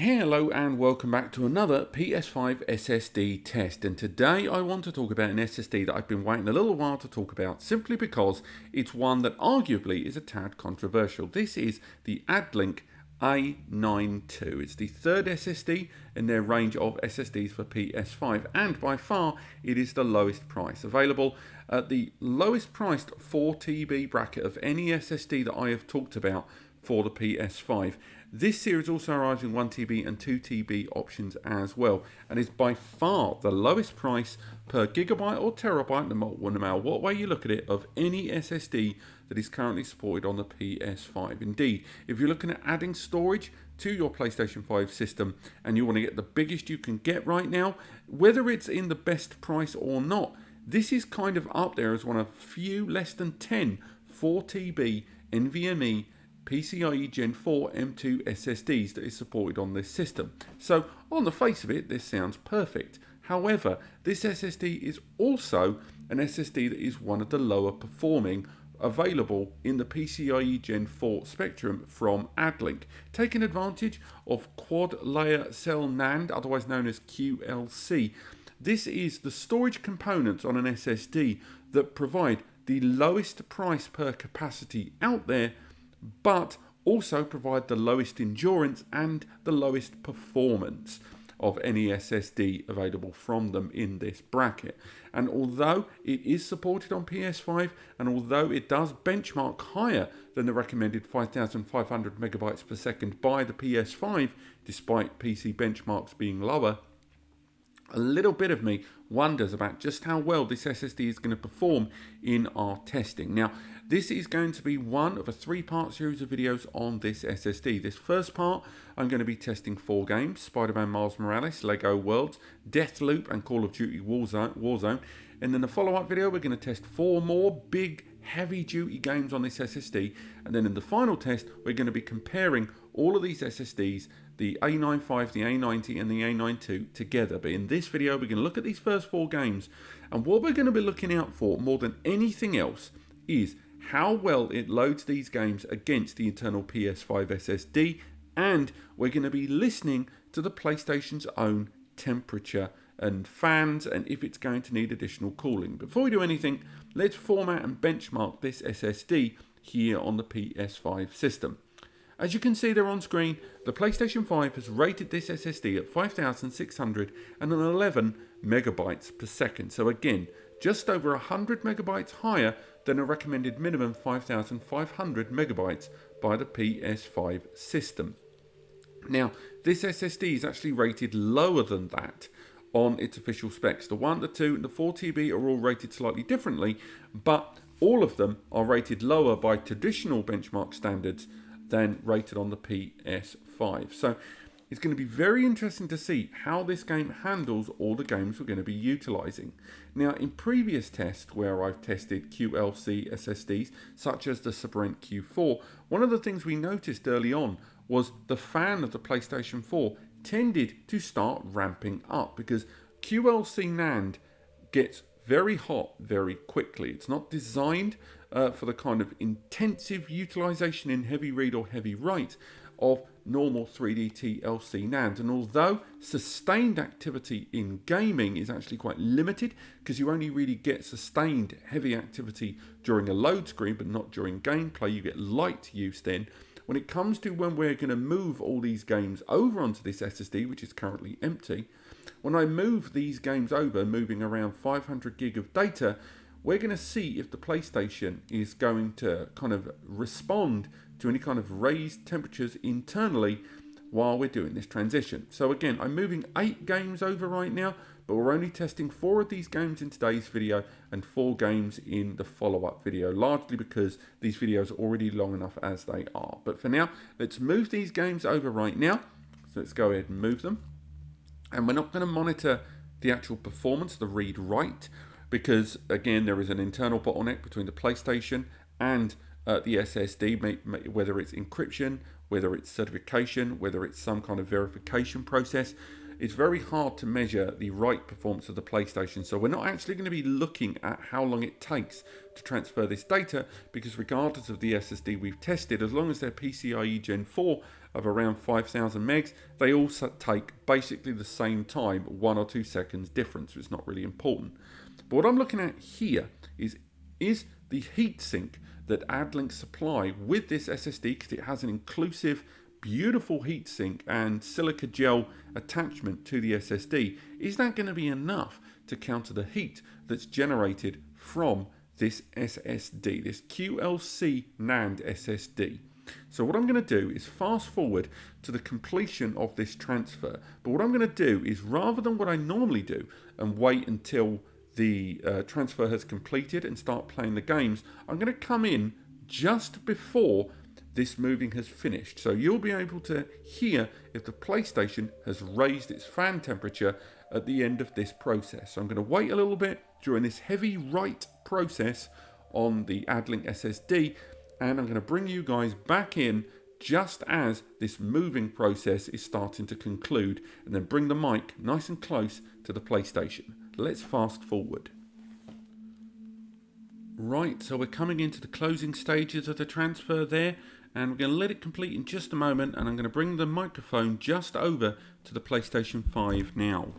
Hello and welcome back to another PS5 SSD test, and today I want to talk about an SSD that I've been waiting a little while to talk about simply because it's one that arguably is a tad controversial. This is the Addlink A92. It's the third SSD in their range of SSDs for PS5, and by far it is the lowest price available at the lowest priced 4TB bracket of any SSD that I have talked about for the PS5. This series also arrives in 1TB and 2TB options as well, and is by far the lowest price per gigabyte or terabyte, no matter what way you look at it, of any SSD that is currently supported on the PS5. Indeed, if you're looking at adding storage to your PlayStation 5 system and you want to get the biggest you can get right now, whether it's in the best price or not, this is kind of up there as one of few less than 10 4TB NVMe PCIe Gen 4 M2 SSDs that is supported on this system. So on the face of it, this sounds perfect. However, this SSD is also an SSD that is one of the lower performing available in the PCIe Gen 4 spectrum from Addlink, taking advantage of quad layer cell NAND, otherwise known as QLC. This is the storage components on an SSD that provide the lowest price per capacity out there, but also provide the lowest endurance and the lowest performance of any SSD available from them in this bracket. And although it is supported on PS5, and although it does benchmark higher than the recommended 5,500 megabytes per second by the PS5, despite PC benchmarks being lower, a little bit of me wonders about just how well this SSD is going to perform in our testing. Now, this is going to be one of a three-part series of videos on this SSD. This first part, I'm going to be testing 4 games: Spider-Man Miles Morales, Lego Worlds, Deathloop, and Call of Duty Warzone. And then the follow-up video, we're going to test 4 more big, heavy-duty games on this SSD. And then in the final test, we're going to be comparing all of these SSDs, the A95, the A90, and the A92 together. But in this video, we're going to look at these first 4 games. And what we're going to be looking out for more than anything else is how well it loads these games against the internal PS5 SSD, and we're going to be listening to the PlayStation's own temperature and fans, and if it's going to need additional cooling. Before we do anything, let's format and benchmark this SSD here on the PS5 system. As you can see there on screen, the PlayStation 5 has rated this SSD at 5,611 megabytes per second. So again, just over 100 megabytes higher than a recommended minimum 5,500 megabytes by the PS5 system. Now, this SSD is actually rated lower than that on its official specs. The 1, the 2, and the 4TB are all rated slightly differently, but all of them are rated lower by traditional benchmark standards than rated on the PS5. So it's going to be very interesting to see how this game handles all the games we're going to be utilising. Now, in previous tests where I've tested QLC SSDs, such as the Sprint Q4, one of the things we noticed early on was the fan of the PlayStation 4 tended to start ramping up because QLC NAND gets very hot very quickly. It's not designed for the kind of intensive utilization in heavy read or heavy write of normal 3D TLC NAND. And although sustained activity in gaming is actually quite limited, because you only really get sustained heavy activity during a load screen, but not during gameplay, you get light use then. When it comes to when we're going to move all these games over onto this SSD, which is currently empty, when I move these games over, moving around 500 gig of data, we're going to see if the PlayStation is going to kind of respond to any kind of raised temperatures internally while we're doing this transition. So again, I'm moving 8 games over right now, but we're only testing 4 of these games in today's video and 4 games in the follow-up video, largely because these videos are already long enough as they are. But for now, let's move these games over right now. So let's go ahead and move them. And we're not going to monitor the actual performance, the read-write, because again, there is an internal bottleneck between the PlayStation and the SSD, whether it's encryption, whether it's certification, whether it's some kind of verification process. It's very hard to measure the write performance of the PlayStation, so we're not actually going to be looking at how long it takes to transfer this data, because regardless of the SSD we've tested, as long as they're PCIe Gen 4 of around 5,000 megs. They all take basically the same time, 1 or 2 seconds difference, so it's not really important. But what I'm looking at here is the heatsink that Addlink supply with this SSD, because it has an inclusive, beautiful heatsink and silica gel attachment to the SSD. Is that going to be enough to counter the heat that's generated from this SSD, this QLC NAND SSD? So what I'm going to do is fast forward to the completion of this transfer. But what I'm going to do is, rather than what I normally do and wait until the transfer has completed and start playing the games, I'm going to come in just before this moving has finished. So you'll be able to hear if the PlayStation has raised its fan temperature at the end of this process. So I'm going to wait a little bit during this heavy write process on the Addlink SSD, and I'm going to bring you guys back in just as this moving process is starting to conclude, and then bring the mic nice and close to the PlayStation. Let's fast forward. Right, so we're coming into the closing stages of the transfer there, and we're going to let it complete in just a moment, and I'm going to bring the microphone just over to the PlayStation 5 now.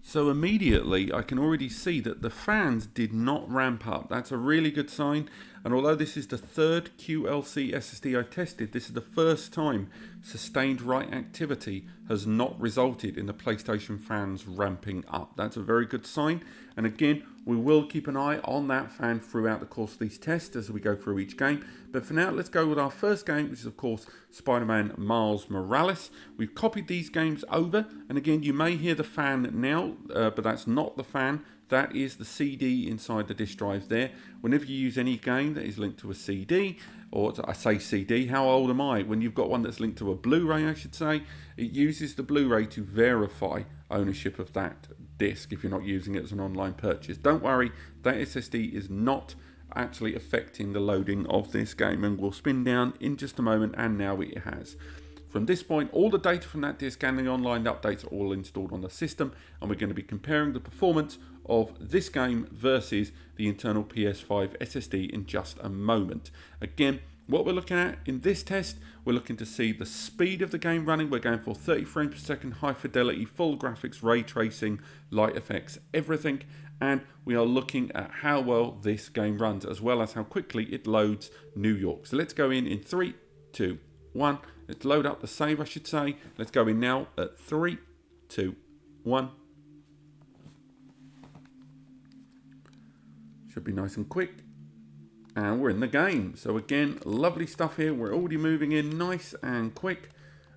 So immediately I can already see that the fans did not ramp up. That's a really good sign. And although this is the third QLC SSD I tested, this is the first time sustained write activity has not resulted in the PlayStation fans ramping up. That's a very good sign. And again, we will keep an eye on that fan throughout the course of these tests as we go through each game. But for now, let's go with our first game, which is of course Spider-Man Miles Morales. We've copied these games over, and again, you may hear the fan now, but that's not the fan. That is the CD inside the disk drive there. Whenever you use any game that is linked to a CD, or I say CD, how old am I? When you've got one that's linked to a Blu-ray, I should say, it uses the Blu-ray to verify ownership of that disc if you're not using it as an online purchase. Don't worry, that SSD is not actually affecting the loading of this game, and will spin down in just a moment, and now it has. From this point, all the data from that disk and the online updates are all installed on the system, and we're going to be comparing the performance of this game versus the internal PS5 SSD in just a moment. Again, what we're looking at in this test, we're looking to see the speed of the game running. We're going for 30 frames per second, high fidelity, full graphics, ray tracing, light effects, everything. And we are looking at how well this game runs, as well as how quickly it loads New York. So let's go in 3, 2, 1. Let's load up the save, I should say. Let's go in now at 3, 2, 1. Should be nice and quick. And we're in the game. So again, lovely stuff here. We're already moving in nice and quick.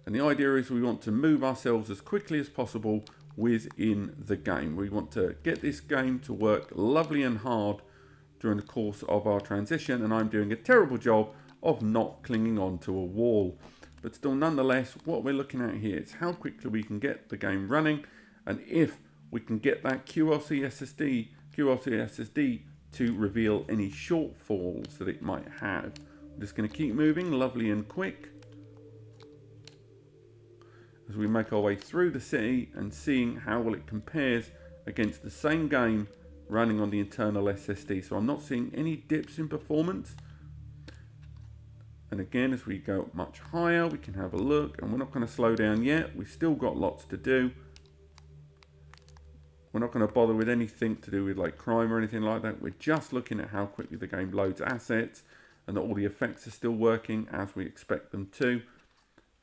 And the idea is we want to move ourselves as quickly as possible within the game. We want to get this game to work lovely and hard during the course of our transition. And I'm doing a terrible job of not clinging on to a wall. But still, nonetheless, what we're looking at here is how quickly we can get the game running. And if we can get that QLC SSD to reveal any shortfalls that it might have. I'm just going to keep moving, lovely and quick, as we make our way through the city and seeing how well it compares against the same game running on the internal SSD. So I'm not seeing any dips in performance. And again, as we go much higher, we can have a look, and we're not going to slow down yet. We've still got lots to do. We're not going to bother with anything to do with like crime or anything like that. We're just looking at how quickly the game loads assets and that all the effects are still working as we expect them to.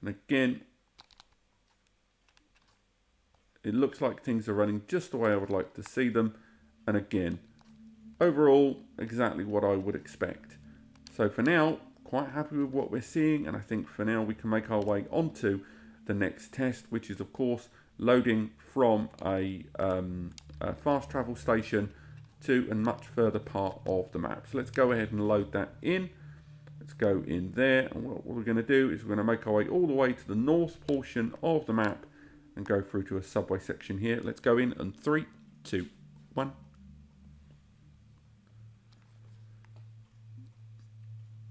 And again, it looks like things are running just the way I would like to see them. And again, overall, exactly what I would expect. So for now, quite happy with what we're seeing. And I think for now we can make our way onto the next test, which is of course loading from a fast travel station to a much further part of the map. So let's go ahead and load that in. Let's go in there, and what we're going to do is we're going to make our way all the way to the north portion of the map and go through to a subway section here. Let's go in 3, 2, 1.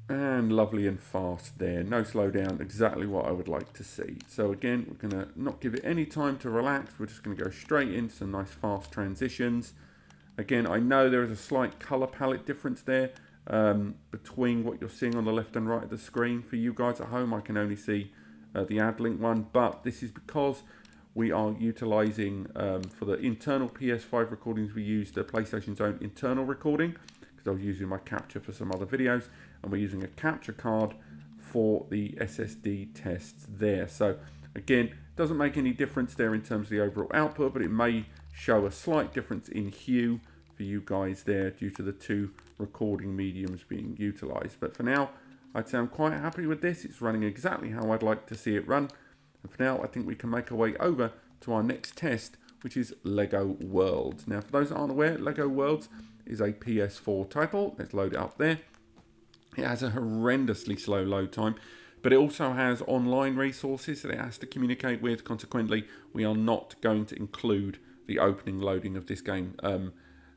And lovely and fast there, no slowdown, exactly what I would like to see. So again, we're going to not give it any time to relax. We're just going to go straight into some nice fast transitions. Again, I know there is a slight color palette difference there. between what you're seeing on the left and right of the screen. For you guys at home, I can only see the Addlink one, but this is because we are utilizing, for the internal PS5 recordings, we use the PlayStation's own internal recording, because I was using my capture for some other videos, and we're using a capture card for the SSD tests there. So again, doesn't make any difference there in terms of the overall output, but it may show a slight difference in hue for you guys there due to the two recording mediums being utilized. But for now, I'd say I'm quite happy with this. It's running exactly how I'd like to see it run. And for now, I think we can make our way over to our next test, which is Lego Worlds. Now, for those that aren't aware, Lego Worlds is a PS4 title. Let's load it up there. It has a horrendously slow load time, but it also has online resources that it has to communicate with. Consequently, we are not going to include the opening loading of this game.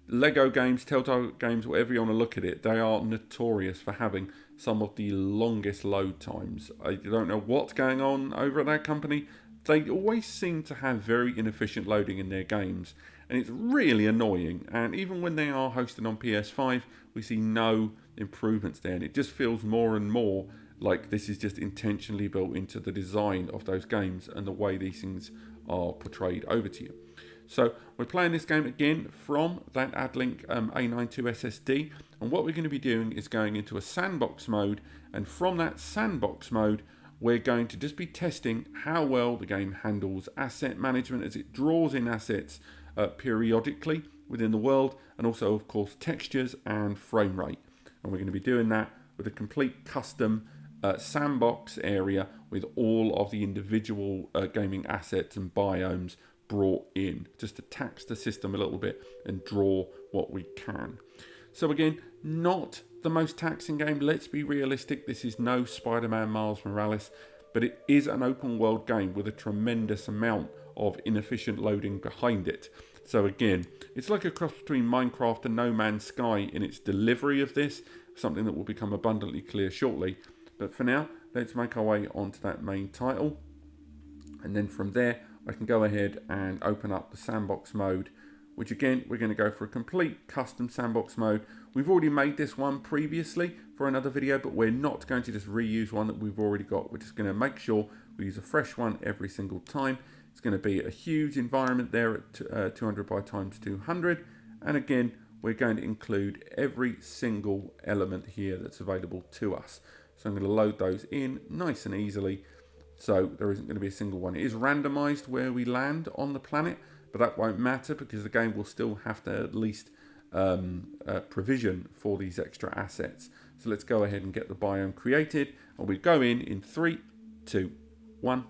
Lego games, Telltale games, whatever you want to look at it, they are notorious for having some of the longest load times. I don't know what's going on over at that company. They always seem to have very inefficient loading in their games, and it's really annoying. And even when they are hosted on PS5, we see no improvements there, and it just feels more and more like this is just intentionally built into the design of those games and the way these things are portrayed over to you. So we're playing this game again from that Addlink A92 SSD, and what we're going to be doing is going into a sandbox mode, and from that sandbox mode we're going to just be testing how well the game handles asset management as it draws in assets periodically within the world, and also of course textures and frame rate. And we're going to be doing that with a complete custom sandbox area with all of the individual gaming assets and biomes brought in, just to tax the system a little bit and draw what we can. So again, not the most taxing game. Let's be realistic. This is no Spider-Man Miles Morales, but it is an open world game with a tremendous amount of inefficient loading behind it. So again, it's like a cross between Minecraft and No Man's Sky in its delivery of this, something that will become abundantly clear shortly. But for now, let's make our way onto that main title. And then from there, I can go ahead and open up the sandbox mode, which again, we're going to go for a complete custom sandbox mode. We've already made this one previously for another video, but we're not going to just reuse one that we've already got. We're just going to make sure we use a fresh one every single time. It's going to be a huge environment there at 200 by times 200. And again, we're going to include every single element here that's available to us. So I'm going to load those in nice and easily. So there isn't going to be a single one. It is randomized where we land on the planet, but that won't matter because the game will still have to at least provision for these extra assets. So let's go ahead and get the biome created, and we go in 3, 2, 1.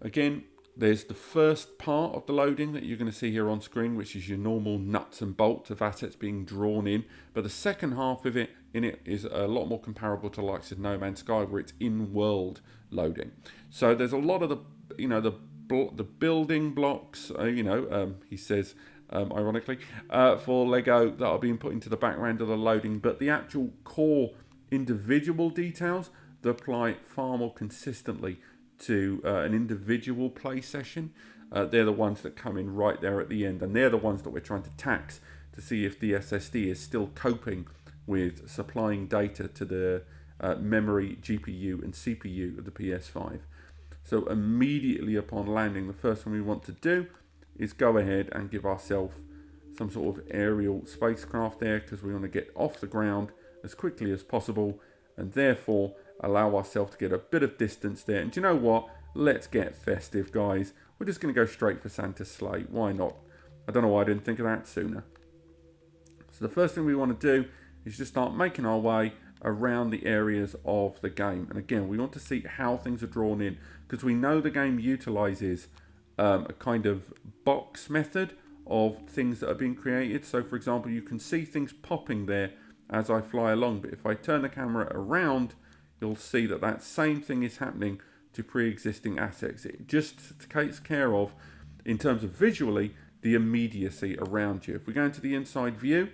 Again, there's the first part of the loading that you're going to see here on screen, which is your normal nuts and bolts of assets being drawn in. But the second half of it is a lot more comparable to the likes of No Man's Sky, where it's in-world loading. So there's a lot of the building blocks, he says, ironically, for Lego that are being put into the background of the loading, but the actual core individual details that apply far more consistently to an individual play session. They're the ones that come in right there at the end, and they're the ones that we're trying to tax to see if the SSD is still coping with supplying data to the memory, GPU and CPU of the PS5. So immediately upon landing, the first thing we want to do is go ahead and give ourselves some sort of aerial spacecraft there, because we want to get off the ground as quickly as possible, and therefore allow ourselves to get a bit of distance there. And do you know what? Let's get festive, guys. We're just going to go straight for Santa's sleigh. Why not? I don't know why I didn't think of that sooner. So the first thing we want to do is just start making our way around the areas of the game. And again, we want to see how things are drawn in, because we know the game utilizes a kind of box method of things that are being created. So for example, you can see things popping there as I fly along, but if I turn the camera around, you'll see that that same thing is happening to pre-existing assets. It just takes care of, in terms of visually, the immediacy around you. If we go into the inside view,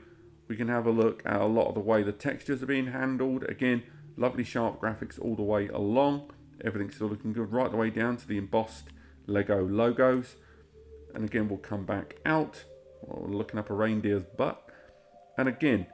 we can have a look at a lot of the way the textures are being handled. Again, lovely sharp graphics all the way along. Everything's still looking good right the way down to the embossed Lego logos. And again, we'll come back out. We're looking up a reindeer's butt. And again,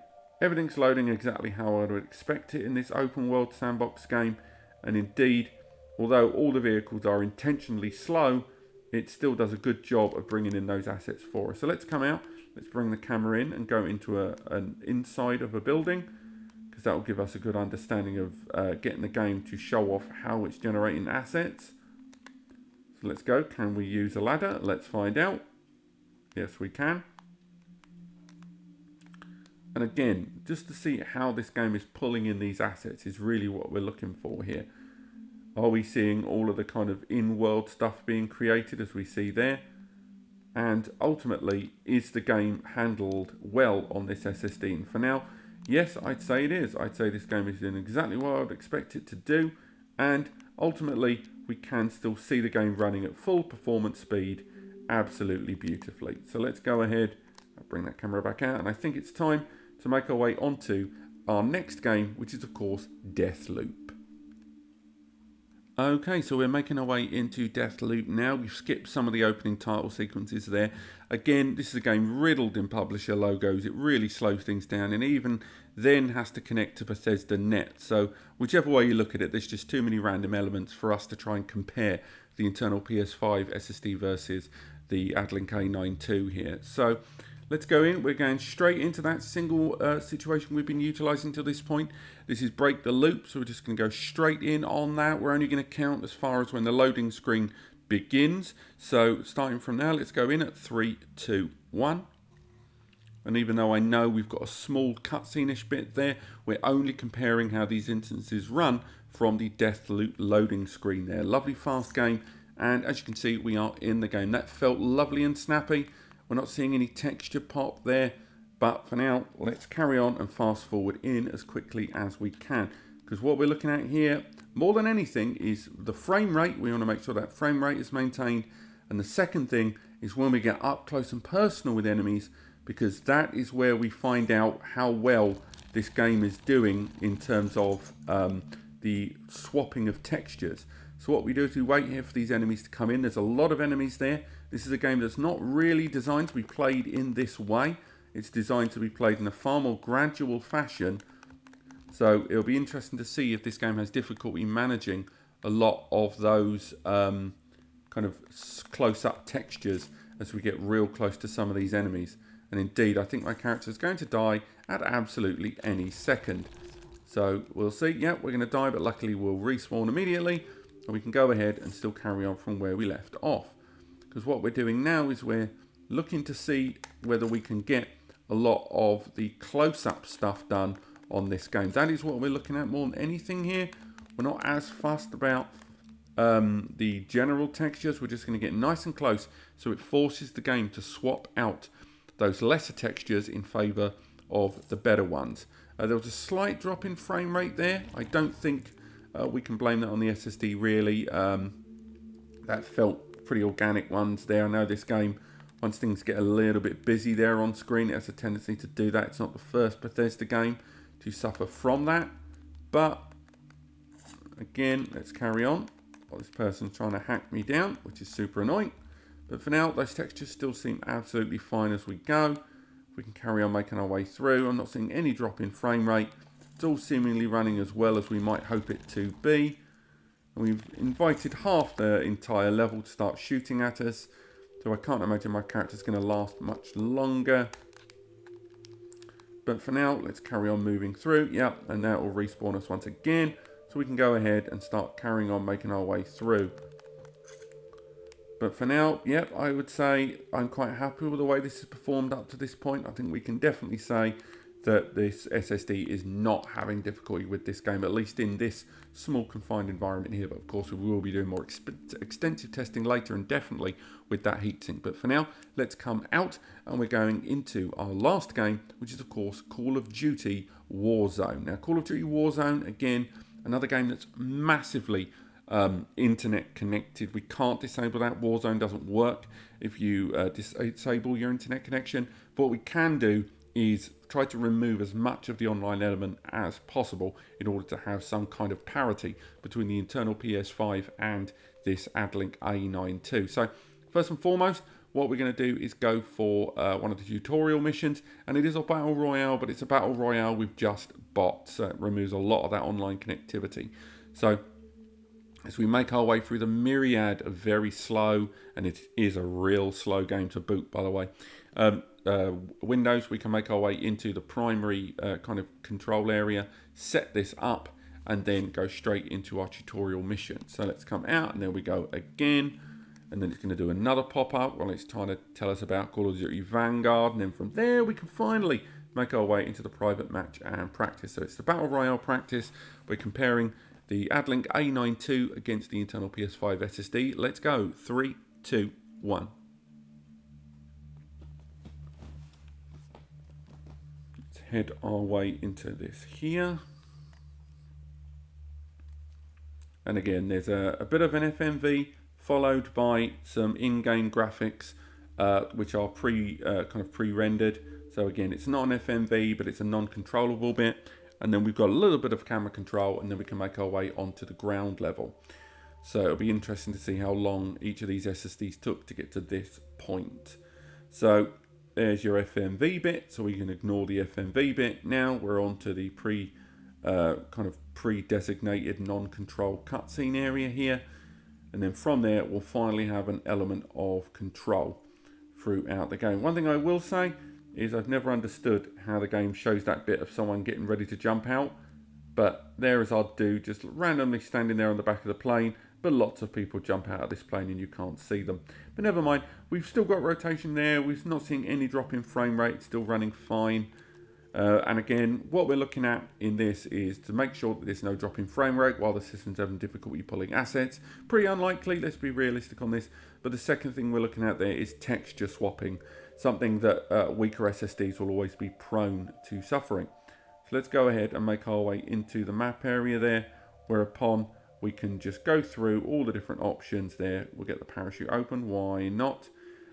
Everything's loading exactly how I would expect it in this open world sandbox game, and indeed, although all the vehicles are intentionally slow, it still does a good job of bringing in those assets for us. So let's come out, let's bring the camera in and go into an inside of a building, because that will give us a good understanding of getting the game to show off how it's generating assets. So let's go. Can we use a ladder? Let's find out. Yes, we can. And again, just to see how this game is pulling in these assets is really what we're looking for here. Are we seeing all of the kind of in-world stuff being created as we see there? And ultimately, is the game handled well on this SSD? And for now, yes, I'd say it is. I'd say this game is doing exactly what I would expect it to do. And ultimately, we can still see the game running at full performance speed absolutely beautifully. So let's go ahead, I'll bring that camera back out, and I think it's time to make our way onto our next game, which is of course Deathloop. Okay, so we're making our way into Deathloop now. We've skipped some of the opening title sequences there. Again, this is a game riddled in publisher logos. It really slows things down, and even then has to connect to Bethesda Net. So whichever way you look at it, there's just too many random elements for us to try and compare the internal PS5 SSD versus the Addlink A92 here. So let's go in. We're going straight into that single situation we've been utilising to this point. This is break the loop, so we're just going to go straight in on that. We're only going to count as far as when the loading screen begins. So starting from now, let's go in at 3, 2, 1. And even though I know we've got a small cutscene-ish bit there, we're only comparing how these instances run from the Deathloop loading screen there. Lovely fast game, and as you can see, we are in the game. That felt lovely and snappy. We're not seeing any texture pop there, but for now, let's carry on and fast forward in as quickly as we can. Because what we're looking at here, more than anything, is the frame rate. We want to make sure that frame rate is maintained. And the second thing is when we get up close and personal with enemies, because that is where we find out how well this game is doing in terms of the swapping of textures. So what we do is we wait here for these enemies to come in. There's a lot of enemies there. This is a game that's not really designed to be played in this way. It's designed to be played in a far more gradual fashion. So it'll be interesting to see if this game has difficulty managing a lot of those kind of close-up textures as we get real close to some of these enemies. And indeed, I think my character is going to die at absolutely any second. So we'll see. Yeah, we're going to die, but luckily we'll respawn immediately. And we can go ahead and still carry on from where we left off. Because what we're doing now is we're looking to see whether we can get a lot of the close-up stuff done on this game. That is what we're looking at more than anything here. We're not as fussed about the general textures. We're just going to get nice and close, so it forces the game to swap out those lesser textures in favour of the better ones. There was a slight drop in frame rate there. I don't think we can blame that on the SSD really. That felt pretty organic ones there. I know this game, once things get a little bit busy there on screen, it has a tendency to do that. It's not the first Bethesda game to suffer from that. But again, let's carry on. Well, this person's trying to hack me down, which is super annoying. But for now, those textures still seem absolutely fine as we go. We can carry on making our way through. I'm not seeing any drop in frame rate. It's all seemingly running as well as we might hope it to be. And we've invited half the entire level to start shooting at us. So I can't imagine my character's going to last much longer. But for now, let's carry on moving through. Yep, and now it will respawn us once again. So we can go ahead and start carrying on making our way through. But for now, yep, I would say I'm quite happy with the way this has performed up to this point. I think we can definitely say that this SSD is not having difficulty with this game, at least in this small confined environment here. But of course, we will be doing more extensive testing later, and definitely with that heatsink. But for now, let's come out and we're going into our last game, which is of course Call of Duty Warzone. Now, Call of Duty Warzone, again, another game that's massively internet connected. We can't disable that. Warzone doesn't work if you disable your internet connection. But what we can do is try to remove as much of the online element as possible in order to have some kind of parity between the internal PS5 and this Addlink A92. So first and foremost, what we're going to do is go for one of the tutorial missions, and it is a battle royale, but it's a battle royale with just bots, so it removes a lot of that online connectivity. So as we make our way through the myriad of very slow, and it is a real slow game to boot, by the way, windows, we can make our way into the primary kind of control area, set this up, and then go straight into our tutorial mission. So let's come out, and there we go again, and then it's going to do another pop-up while it's trying to tell us about Call of Duty Vanguard, and then from there we can finally make our way into the private match and practice. So it's the Battle Royale practice. We're comparing the Addlink A92 against the internal PS5 SSD. Let's go. 3, 2, 1. Let's head our way into this here. And again, there's a bit of an FMV followed by some in-game graphics, which are kind of pre-rendered. So again, it's not an FMV, but it's a non-controllable bit. And then we've got a little bit of camera control, and then we can make our way onto the ground level. So it'll be interesting to see how long each of these SSDs took to get to this point. So there's your FMV bit, so we can ignore the FMV bit. Now we're on to the kind of pre-designated non-control cutscene area here. And then from there, we'll finally have an element of control throughout the game. One thing I will say is I've never understood how the game shows that bit of someone getting ready to jump out. But there is our dude just randomly standing there on the back of the plane. But lots of people jump out of this plane and you can't see them. But never mind, we've still got rotation there. We're not seeing any drop in frame rate. It's still running fine. And again, what we're looking at in this is to make sure that there's no drop in frame rate while the system's having difficulty pulling assets. Pretty unlikely, let's be realistic on this. But the second thing we're looking at there is texture swapping, something that weaker SSDs will always be prone to suffering. So let's go ahead and make our way into the map area there, whereupon we can just go through all the different options there. We'll get the parachute open, why not?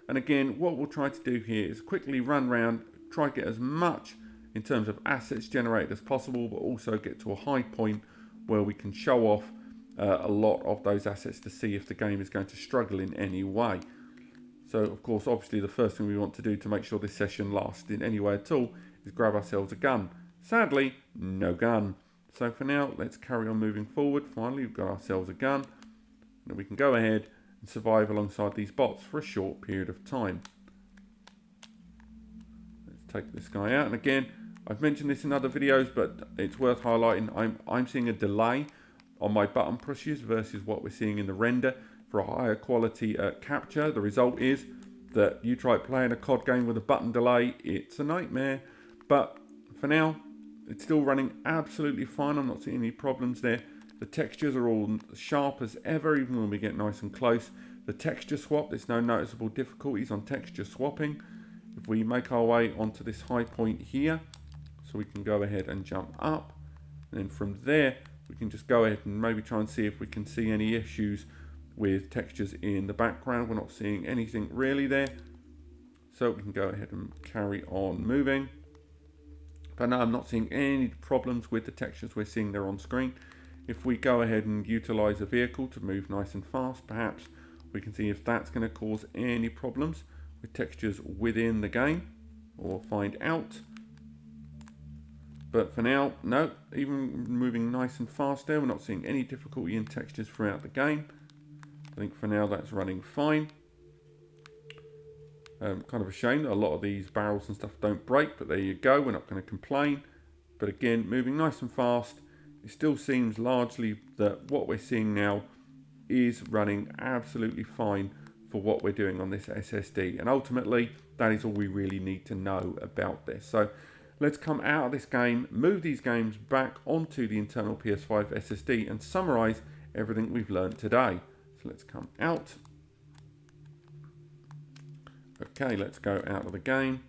And again, what we'll try to do here is quickly run around, try to get as much in terms of assets generated as possible, but also get to a high point where we can show off a lot of those assets to see if the game is going to struggle in any way. So of course, obviously the first thing we want to do to make sure this session lasts in any way at all is grab ourselves a gun. Sadly, no gun. So for now, let's carry on moving forward. Finally, we've got ourselves a gun, and we can go ahead and survive alongside these bots for a short period of time. Let's take this guy out, and again, I've mentioned this in other videos, but it's worth highlighting. I'm seeing a delay on my button pushes versus what we're seeing in the render for a higher quality capture. The result is that you try playing a COD game with a button delay, it's a nightmare. But for now, it's still running absolutely fine. I'm not seeing any problems there. The textures are all sharp as ever, even when we get nice and close. The texture swap, there's no noticeable difficulties on texture swapping. If we make our way onto this high point here, so we can go ahead and jump up, and then from there we can just go ahead and maybe try and see if we can see any issues with textures in the background. We're not seeing anything really there, so we can go ahead and carry on moving. But no, I'm not seeing any problems with the textures we're seeing there on screen. If we go ahead and utilize a vehicle to move nice and fast, perhaps we can see if that's going to cause any problems with textures within the game, or find out. But for now, no, even moving nice and fast there, we're not seeing any difficulty in textures throughout the game. I think for now that's running fine. Kind of a shame that a lot of these barrels and stuff don't break, but there you go, we're not going to complain. But again, moving nice and fast, it still seems largely that what we're seeing now is running absolutely fine for what we're doing on this SSD. And ultimately, that is all we really need to know about this. So let's come out of this game, move these games back onto the internal PS5 SSD and summarize everything we've learned today. So let's come out. Okay, let's go out of the game.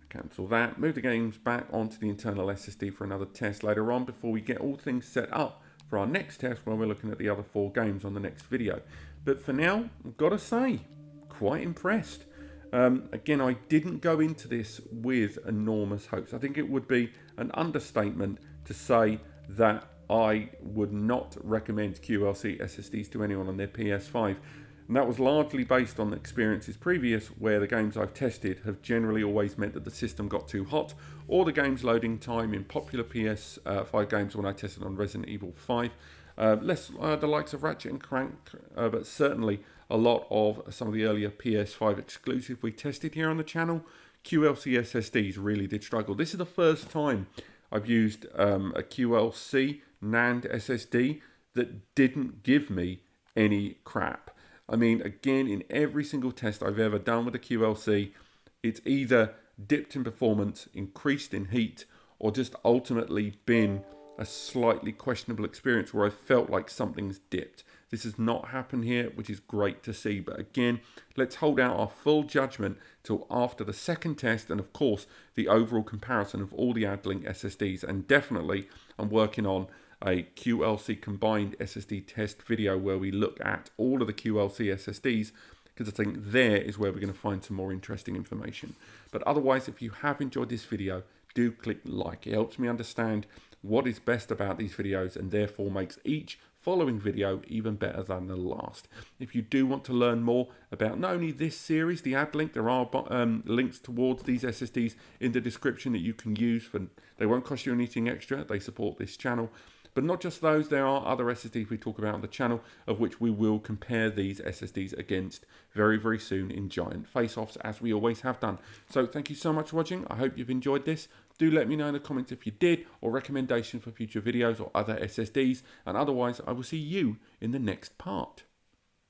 Cancel that. Move the games back onto the internal SSD for another test later on before we get all things set up for our next test when we're looking at the other 4 games on the next video. But for now, I've got to say, quite impressed. Again, I didn't go into this with enormous hopes. I think it would be an understatement to say that I would not recommend QLC SSDs to anyone on their PS5. And that was largely based on experiences previous where the games I've tested have generally always meant that the system got too hot, or the game's loading time in popular PS5 games when I tested on Resident Evil 5. Less the likes of Ratchet and Clank, but certainly a lot of some of the earlier PS5 exclusive we tested here on the channel. QLC SSDs really did struggle. This is the first time I've used a QLC NAND SSD that didn't give me any crap. I mean, again, in every single test I've ever done with a QLC, it's either dipped in performance, increased in heat, or just ultimately been a slightly questionable experience where I felt like something's dipped. This has not happened here, which is great to see. But again, let's hold out our full judgment till after the second test and, of course, the overall comparison of all the Addlink SSDs. And definitely, I'm working on a QLC combined SSD test video where we look at all of the QLC SSDs, because I think there is where we're going to find some more interesting information. But otherwise, if you have enjoyed this video, do click like. It helps me understand what is best about these videos and therefore makes each following video even better than the last. If you do want to learn more about not only this series, the Addlink, there are links towards these SSDs in the description that you can use. They won't cost you anything extra. They support this channel. But not just those, there are other SSDs we talk about on the channel, of which we will compare these SSDs against very, very soon in giant face-offs, as we always have done. So thank you so much for watching. I hope you've enjoyed this. Do let me know in the comments if you did, or recommendations for future videos or other SSDs. And otherwise, I will see you in the next part.